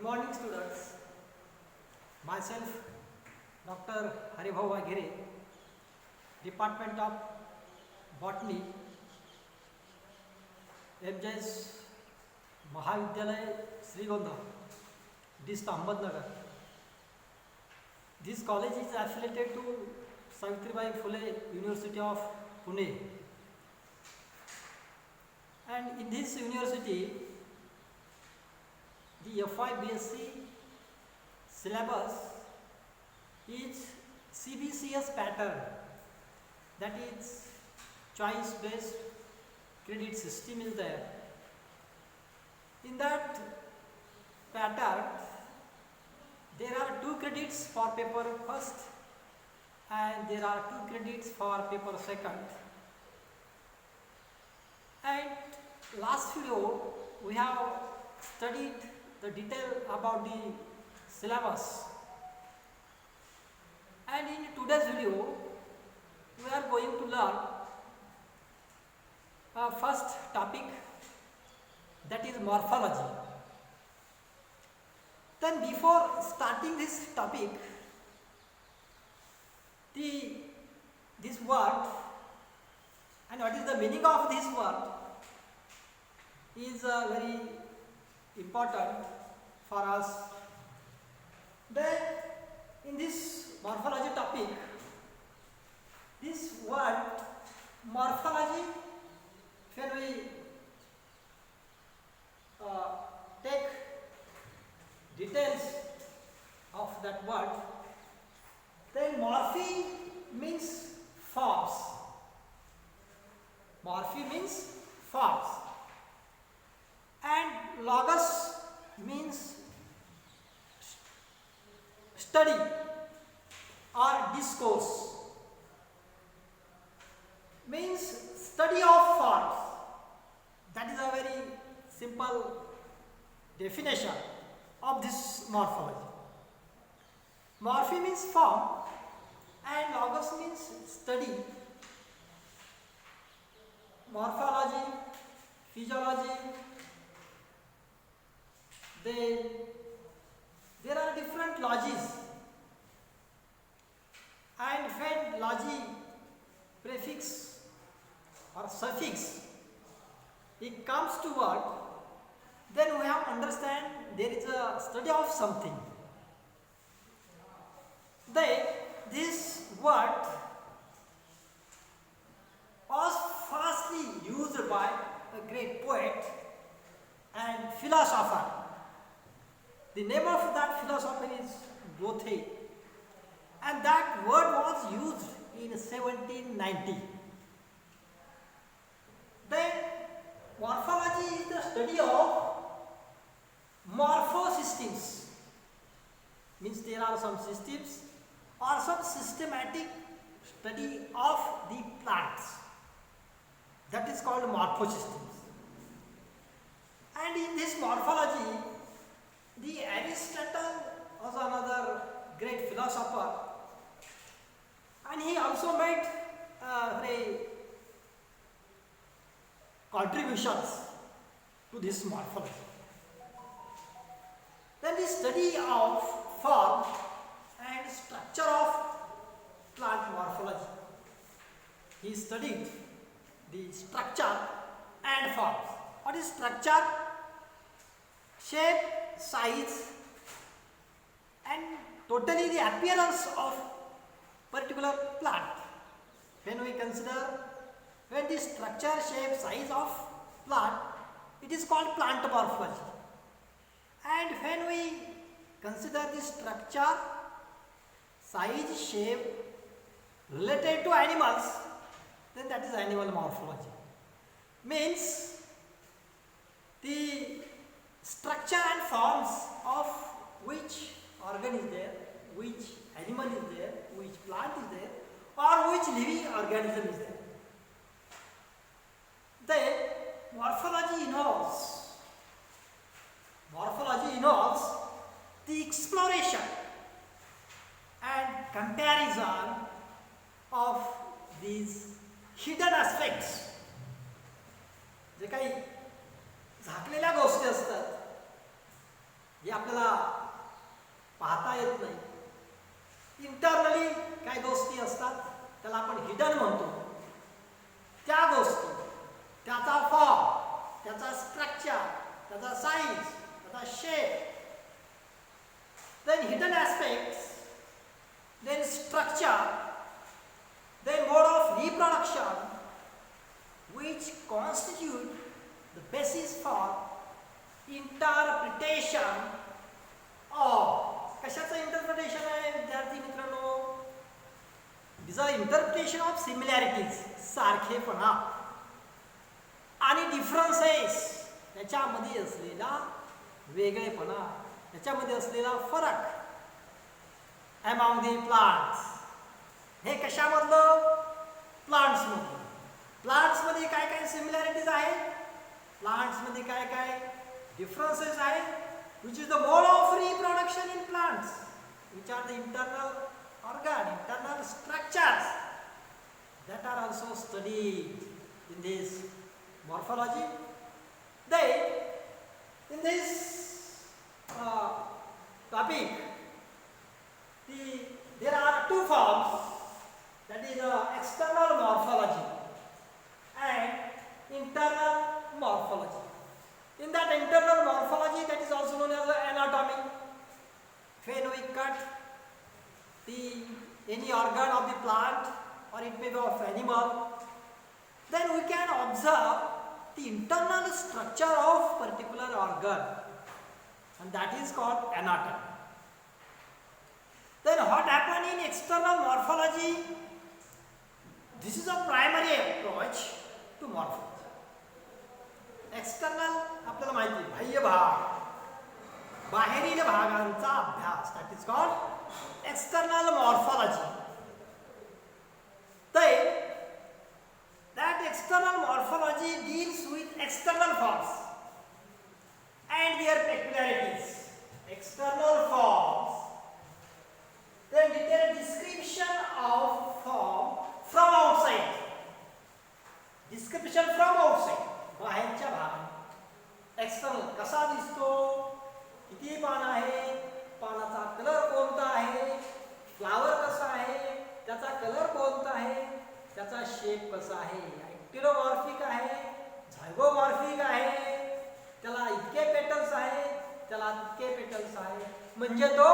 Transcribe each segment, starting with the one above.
morning, students. Myself, Dr. Haribhav Vagire, Department of Botany, MJS Mahavidyalay Srigonda, Dist Ahmednagar. This college is affiliated to Savitribai Phule University of Pune. And in this university, the FY BSc syllabus is CBCS pattern, that is choice based credit system is there. In that pattern there are 2 credits for paper first and there are 2 credits for paper second. And last video we have studied the detail about the syllabus, and in today's video we are going to learn first topic, that is morphology. Then before starting this topic, this word and what is the meaning of this word is very important for us. Then in this morphology topic, this word morphology, when we take details of that word, then morphe means forms. Morphe means forms. And logos means study or discourse, means study of forms. That is a very simple definition of this morphology. Morphe means form and logos means study. Morphology, physiology, there are different logies, and when logy prefix or suffix it comes to word, then we have to understand there is a study of something. Then this word was firstly used by a great poet and philosopher. The name of that philosopher is Goethe, and that word was used in 1790. Then morphology is the study of morphosystems, means there are some systems or some systematic study of the plants, that is called morphosystems. And in this morphology, the Aristotle was another great philosopher, and he also made very contributions to this morphology. Then the study of form and structure of plant morphology. He studied the structure and forms. What is structure? Shape, size, and totally the appearance of particular plant. When we consider when the structure, shape, size of plant, it is called plant morphology. And when we consider the structure, size, shape related to animals, then that is animal morphology. Means the structure and forms of which organ is there, which animal is there, which plant is there, or which living organism is there. Then morphology involves the exploration and comparison of these hidden aspects, जे काही झाकलेल्या गोष्टी असतात हे आपल्याला पाहता येत नाही. Internally काही गोष्टी असतात, त्याला आपण हिडन म्हणतो. त्या गोष्टी, त्याचा फॉर्म, त्याचा स्ट्रक्चर, त्याचा साईज, त्याचा shape, then hidden aspects, then structure, then mode of reproduction, which constitute the basis for interpretation of. कशाचं इंटरप्रिटेशन आहे विद्यार्थी मित्रांनो? This are interpretation of similarities, सारखेपणा, आणि डिफरन्सेस, त्याच्यामध्ये असलेला वेगळेपणा, त्याच्यामध्ये असलेला फरक. अमॉंग दी प्लांट्स, हे कशामधलं? प्लांट्समधलं. प्लांट्समध्ये काय काय सिमिलॅरिटीज आहेत, प्लांट्समध्ये काय काय डिफरन्सेस आहेत. which is the mode of reproduction in plants, which are the internal organ, internal structures that are also studied in this morphology. Then in this topic, there are two forms, that is external morphology and internal morphology. In that internal morphology, that is also known as anatomy. When we cut any organ of the plant, or it may be of animal, then we can observe the internal structure of particular organ, and that is called anatomy. Then what happened in external morphology? This is a primary approach to morphology. External आपल्याला माहिती, बाह्य भाग, बाहेरील भागांचा अभ्यास, that is called external morphology. that external morphology deals with external forms and their peculiarities. External forms then detail description of form from outside. Description from outside, बाहेरच्या भागात. External कसा दिसतो, किती पान आहे, पानाचा कलर कोणता आहे, फ्लावर कसा आहे, त्याचा कलर कोणता आहे, त्याचा शेप कसा आहे, ॲक्टिनोमॉर्फिक आहे, झायगोमॉर्फिक आहे, त्याला इतके पेटल्स आहे, त्याला इतके पेटल्स आहे, म्हणजे तो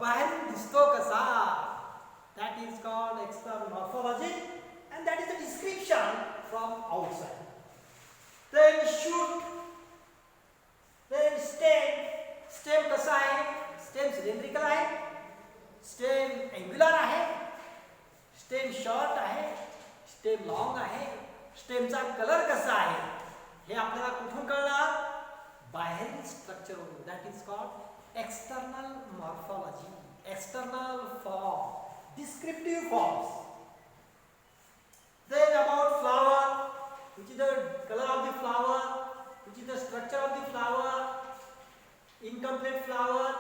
बाहेरून दिसतो कसा. That is called external morphology and that is the description from outside. Then shoot, then stem कसा आहे, stem cylindrical आहे, stem angular आहे, stem short आहे, stem long आहे, स्टेमचा कलर कसा आहे, हे आपल्याला कुठून कळणार, बाहेरील स्ट्रक्चर वरून. That is called external morphology. External form, descriptive forms. Then about flower, which is the color of the flower, which is the structure of the flower, incomplete flower,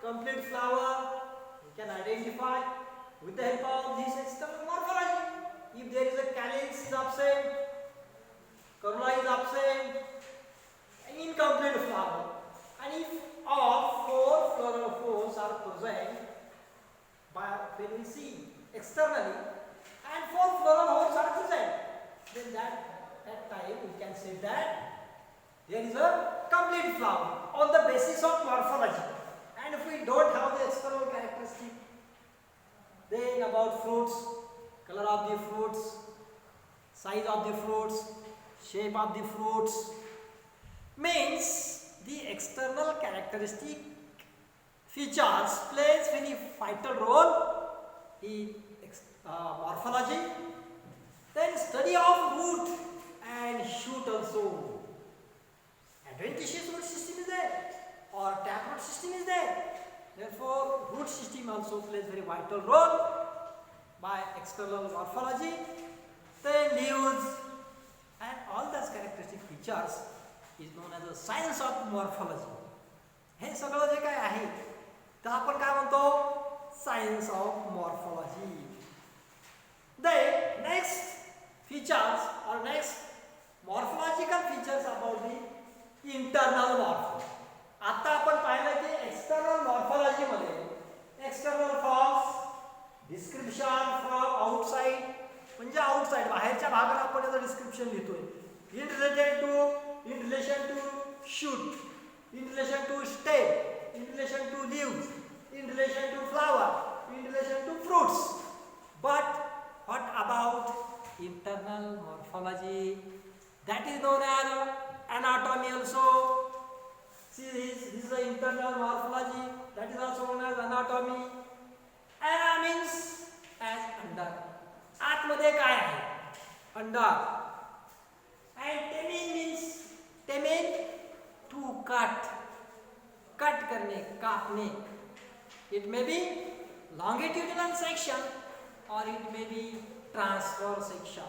complete flower, we can identify with the help of this external morphology. If there is a calyx is absent, corolla is absent, an incomplete flower, and if all four floral folds are present, by when we see externally, and four floral holes are present, then that time we can say that there is a complete flower on the basis of morphology. And if we don't have the external characteristic, then about fruits, color of the fruits, size of the fruits, shape of the fruits, means the external characteristic features plays very vital role in morphology. Then study of root and shoot also. Adventitious root system is there, or taproot system is there. Therefore, root system also plays very vital role by external morphology. Then leaves and all those characteristic features is known as the science of morphology. हे सगळं जे काय आहे तर आपण काय म्हणतो, science of morphology. Then next features or next morphological features about the internal morphology. आता आपण पाहिलं की डिस्क्रिप्शन फ्रॉम आउटसाइड म्हणजे आउटसाइड बाहेरच्या भागाला आपण याचं डिस्क्रिप्शन लिहितोय. In relation to shoot, in relation to stem, in relation to leaves, in relation to flower, in relation to fruits. But what about internal morphology? That is known as anatomy also. See this is the internal morphology. That is also known as anatomy. Ana means as under. आतमध्ये काय आहे? Under. And temin means temin to cut. Cut करणे, कापणे. It may be longitudinal section or it may be transverse section.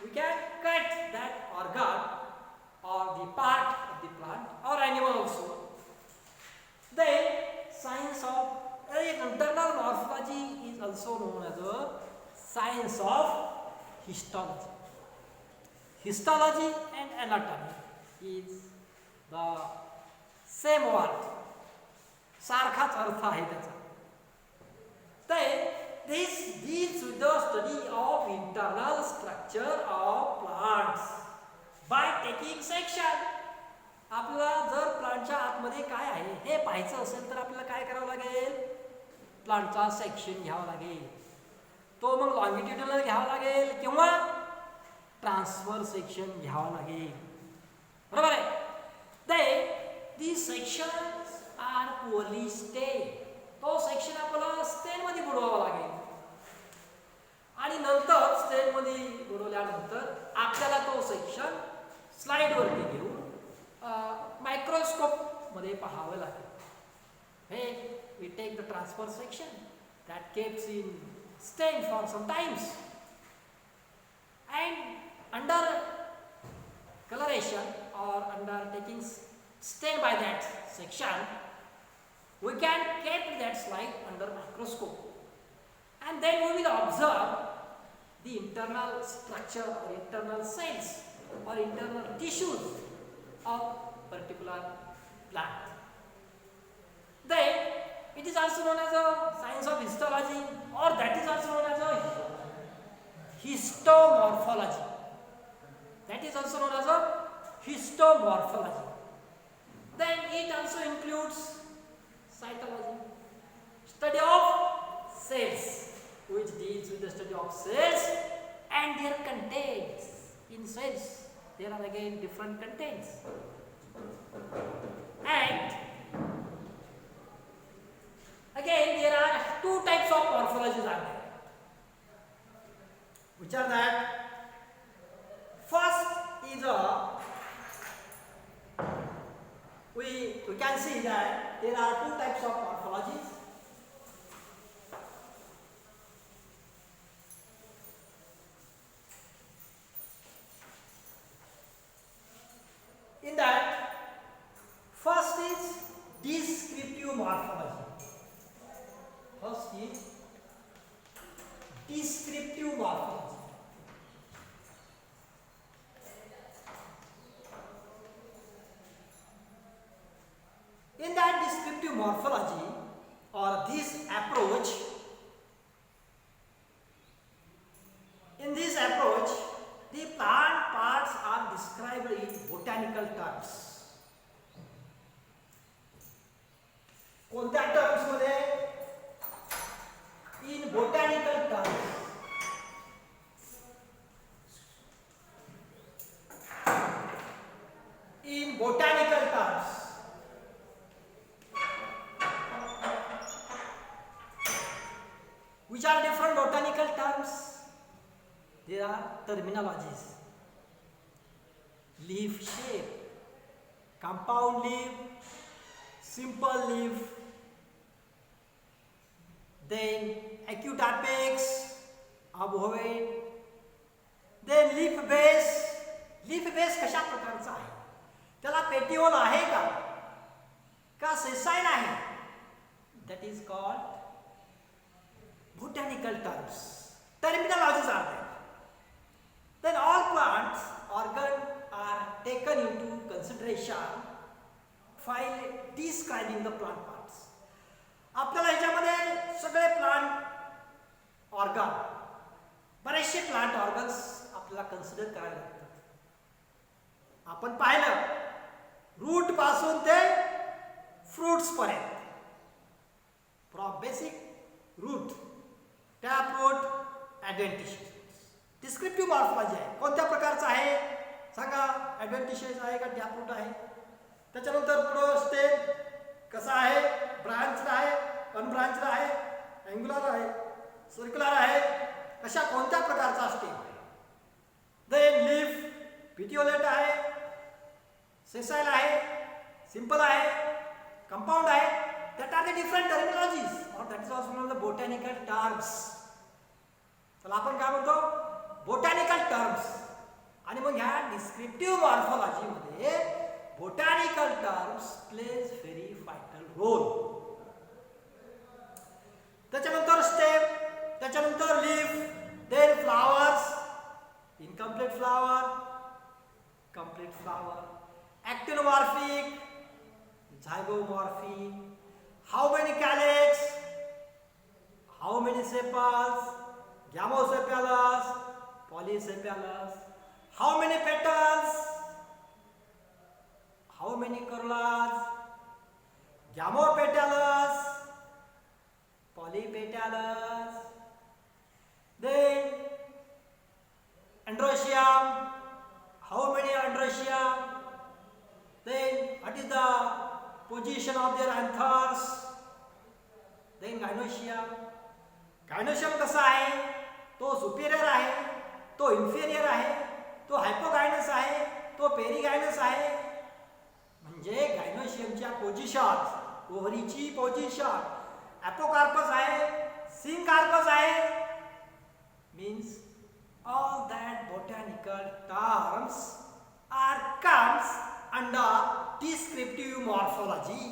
We can cut that organ or the part of the plant or animal also. Then science of internal morphology is also known as a science of histology. Histology and anatomy is the same word. सारखाच अर्थ आहे त्याचा. This deals with the study of internal structure of plants by taking section. आपल्याला जर प्लांटच्या आतमध्ये काय आहे हे पाहायचं असेल तर आपल्याला काय करावं लागेल? प्लांटचा सेक्शन घ्यावा लागेल. तो मग लॉंगिट्युडिनल घ्यावा लागेल किंवा ट्रान्सफर सेक्शन घ्यावा लागेल. बरोबर आहे? these sections are poorly stained. तो सेक्शन आपल्याला स्टेन मध्ये बुडवावा लागेल आणि नंतर स्टेन मध्ये बुडवल्यानंतर आपल्याला तो सेक्शन स्लाइड वरती घेऊन मायक्रोस्कोप मध्ये पाहावे लागेल. हे we take the transfer section that keeps in stain for some times and under coloration or under taking stain by that section we can keep that slide under microscope and then we will observe the internal structure or internal cells or internal tissues of particular plant. Then it is also known as a science of histology or that is also known as a histomorphology. That is also known as a histomorphology. Then it also includes cytology, study of cells, which deals with the study of cells and their contents. In cells, there are again different contents. And again, there are two types of morphologies are there. Which are that? First is we can see that there are two types of morphologies. In that, first is descriptive morphology. First is descriptive morphology. In that descriptive morphology or this approach, in this approach, the plant parts are described in botanical terms. कोणत्या terms मध्ये? In botanical terms. In botanical terms. Which are different botanical terms? There are terminologies. Leaf shape, compound leaf, simple leaf, then acute apex, obovoid, then leaf base. Leaf base कशा प्रकारचा आहे? त्याला petiole आहे का sessile आहे? That is called botanical terms. Terminologies are there. Then all plants organs are taken into consideration while describing the plant parts. आपल्याला याच्यामध्ये सगळे प्लांट ऑर्गन, बरेचसे प्लांट ऑर्गन्स आपल्याला कन्सिडर करायला लागतात. आपण पाहिलं रूट पासून ते फ्रुट्स पर्यंत, from basic root, tap root, adventitious. Descriptive morphology आहे. कोणत्या प्रकारचं आहे सांगा? ॲडव्हेंटिशियस आहे का टॅप रूट आहे? त्याच्यानंतर पुढं स्टेम कसा आहे? ब्रांच्ड आहे, अनब्रांच्ड आहे, अँग्युलर आहे, सर्क्युलर आहे, अशा कोणत्या प्रकारचा स्टेम आहे? देन लीफ पिटिओलेट आहे, सेसाइल आहे, सिंपल आहे, कंपाऊंड आहे. That are the different terminologies और that is also known the botanical terms. चला आपण काय म्हणतो? Botanical terms. आणि मग ह्या डिस्क्रिप्टिव्ह मॉर्फॉलॉजीमध्ये botanical terms plays very vital role. त्याच्यानंतर स्टेम, त्याच्यानंतर leaf, then flowers, incomplete flower, complete flower, actinomorphic, zygomorphic, how many calyx, how many sepals, gamosepalous, polysepalous, how many petals, how many corollas, gamopetalous, polypetalous, then androecium, how many androecium, then what is the position of their anthers, then gynoecium. gynoecium कसा आहे? तो Superior आहे, तो inferior आहे, तो हायपोगायनस आहे, तो पेरिगायनस आहे. म्हणजे गायनोशियमच्या पोझिशन, ओव्हरीची पोझिशन, ॲपोकार्पस आहे, सिंकार्पस आहे, means all that botanical terms are comes under descriptive morphology.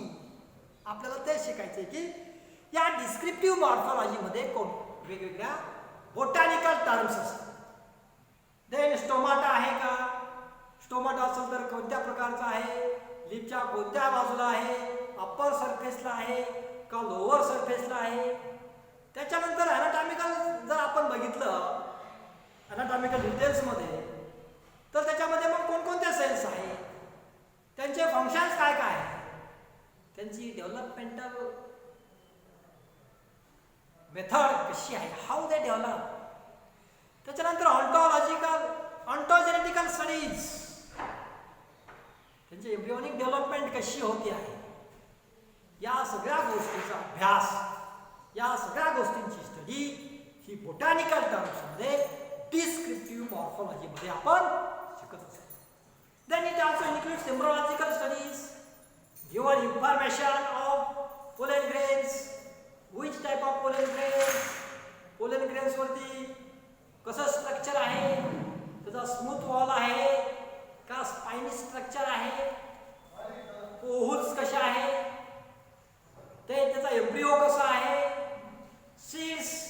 आपल्याला ते शिकायचे की या डिस्क्रिप्टिव्ह मॉर्फॉलॉजी मध्ये कोण वेगवेगळ्या बोटॅनिकल टर्म्स असतात. देन स्टोमाटा आहे का? स्टोमाटा असेल तर कोणत्या प्रकारचा आहे? लिपच्या कोणत्या बाजूला आहे? अप्पर सरफेसला आहे का लोअर सरफेसला आहे? त्याच्यानंतर ॲनाटॉमिकल जर आपण बघितलं ॲनाटॉमिकल डिटेल्समध्ये, तर त्याच्यामध्ये मग कोणकोणते सेल्स आहेत, त्यांचे फंक्शन्स काय काय आहेत, त्यांची डेव्हलपमेंटल मेथड कशी आहे, हाऊ दे डेव्हलप. त्याच्यानंतर ऑन्टोजेनेटिकल स्टडीज, त्यांची एम्ब्रियोनिक डेव्हलपमेंट कशी होती आहे, या सगळ्या गोष्टींचा अभ्यास, या सगळ्या गोष्टींची स्टडी ही बोटॅनिकल टर्म्समध्ये डिस्क्रिप्टिव्ह मॉर्फॉलॉजीमध्ये आपण शिकत असतो. Then it also includes embryological studies, given information of pollen grains, which type of pollen grains वरती कसं स्ट्रक्चर आहे, त्याचा स्मूथ वॉल आहे का स्पाइनी स्ट्रक्चर आहे, ओव्हल्स कशा आहे, ते त्याचा एम्ब्रियो कसा आहे, सीड्स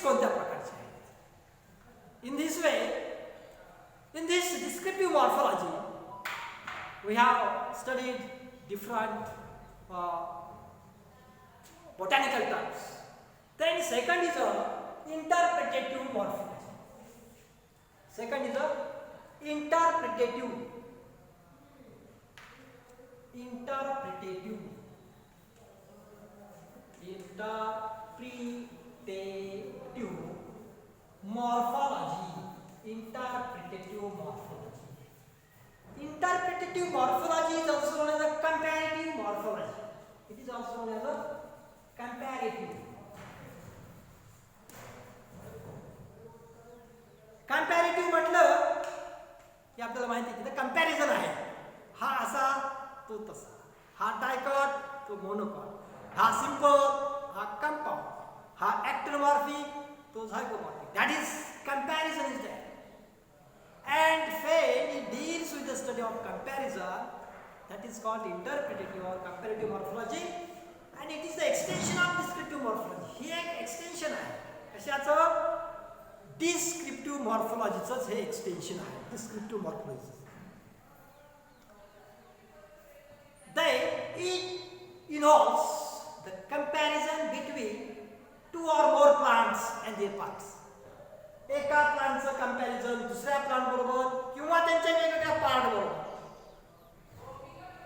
कोणत्या प्रकारचे आहेत. In this way, in this descriptive morphology, we have studied different botanical terms. Then second is a interpretative morphology. Second is a interpretative morphology. Interpretative morphology is also known as a comparative morphology. It is also known as a comparative. Comparative म्हटलं की आपल्याला माहिती आहे की comparison आहे. हा असा तो तसा, हा डायकॉट तो मोनोकॉट, हा सिंपल हा कंपाउंड, हा ॲक्टिनोमॉर्फिक तो झायगोमॉर्फिक. That is comparison is there. And when it deals with the study of comparison, that is called interpretative or comparative morphology, and it is the extension of descriptive morphology. ही एक extension आहे कशाचं? Descriptive मॉर्फॉलॉजीचंच हे extension आहे, descriptive morphology. Then it involves comparison between two or more plants and their parts. एका प्लांटचं comparison दुसऱ्या plant बरोबर किंवा त्यांच्या वेगवेगळ्या पार्ट बरोबर.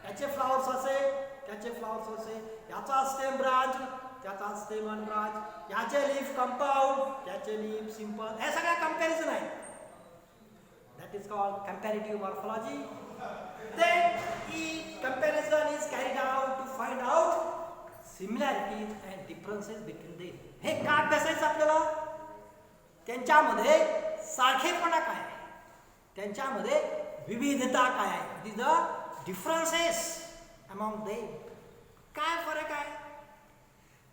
याचे फ्लावर्स असे, त्याचे फ्लावर्स असे, याचा स्टेम ब्रांच, त्याचा स्टेम अँड ब्रांच, याचे लीफ कंपाऊंड, त्याचे लीफ सिंपल, हे सगळ्या कंपॅरिझन आहे. That is called comparative morphology. Then comparison is carried out to find out similarities and differences between them. हे का अभ्यासायचं आपल्याला? त्यांच्यामध्ये सारखेपणा काय आहे, त्यांच्यामध्ये विविधता काय आहे, these are differences among them. काय फरक आहे?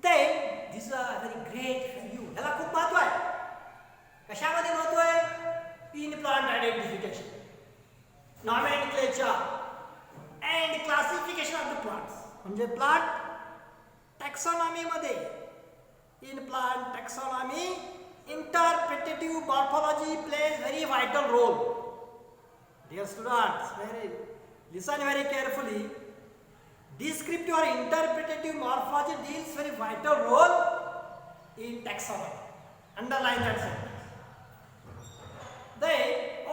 Then this is a very great value. याला खूप महत्व आहे. कशामध्ये महत्व आहे? In plant identification, nomenclature and classification of the plants. म्हणजे प्लांट टॅक्सॉनॉमी मध्ये, in plant taxonomy interpretative morphology plays very vital role. Dear students, listen very carefully. Descriptive or interpretative morphology deals very vital role in taxonomy. Underline that sentence.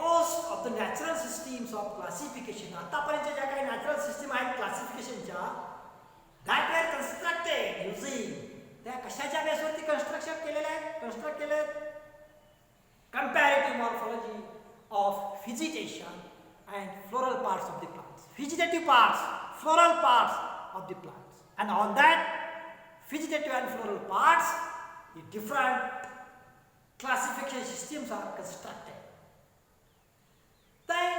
Most of the natural systems of classification, आतापर्यंत ज्या काही natural system आहेत क्लासिफिकेशनच्या, that were constructed using, त्या कशाच्या बेसवरती construct केले comparative morphology of vegetation and floral parts of the plants. Vegetative parts, floral parts of the plants, and on that vegetative and floral parts, the different classification systems are constructed. Then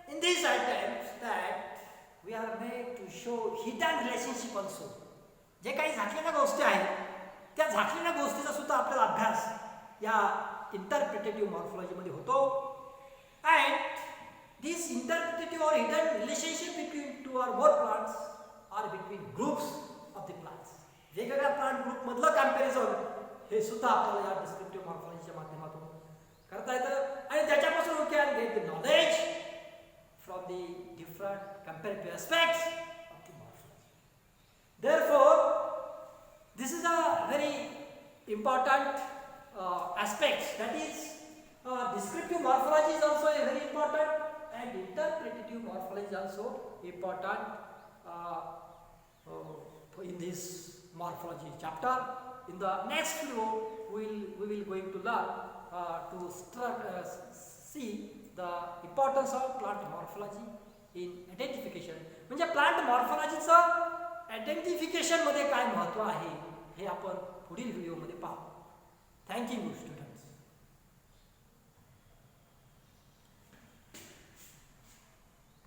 in these items that we are made to show hidden relationship also. जे काही झाकलेल्या गोष्टी आहेत त्या झाकलेल्या गोष्टीचा सुद्धा आपल्याला अभ्यास या इंटरप्रिटेटिव्ह मॉर्फॉलॉजीमध्ये होतो. अँड दिस इंटरप्रिटेटिव्ह और hidden relationship between two or more plants or between groups of the plants. वेगवेगळ्या प्लांट ग्रुपमधलं कॅम्पॅरिझन हे सुद्धा आपल्याला या डिस्क्रिप्टिव्ह मॉर्फॉलॉजीच्या माध्यमातून करता येतं आणि त्याच्यापासून we can get the knowledge from the different comparative aspects of the morphology. Therefore, this is a very important aspect. That is, descriptive morphology is also a very important, and interpretative morphology is also important in this morphology chapter. In the next video, we will going to learn to see the importance of plant morphology in identification. म्हणजे plant मॉर्फॉलॉजीचं identification मध्ये काय महत्व आहे हे आपण पुढील व्हिडिओमध्ये पाहू. Thank you student.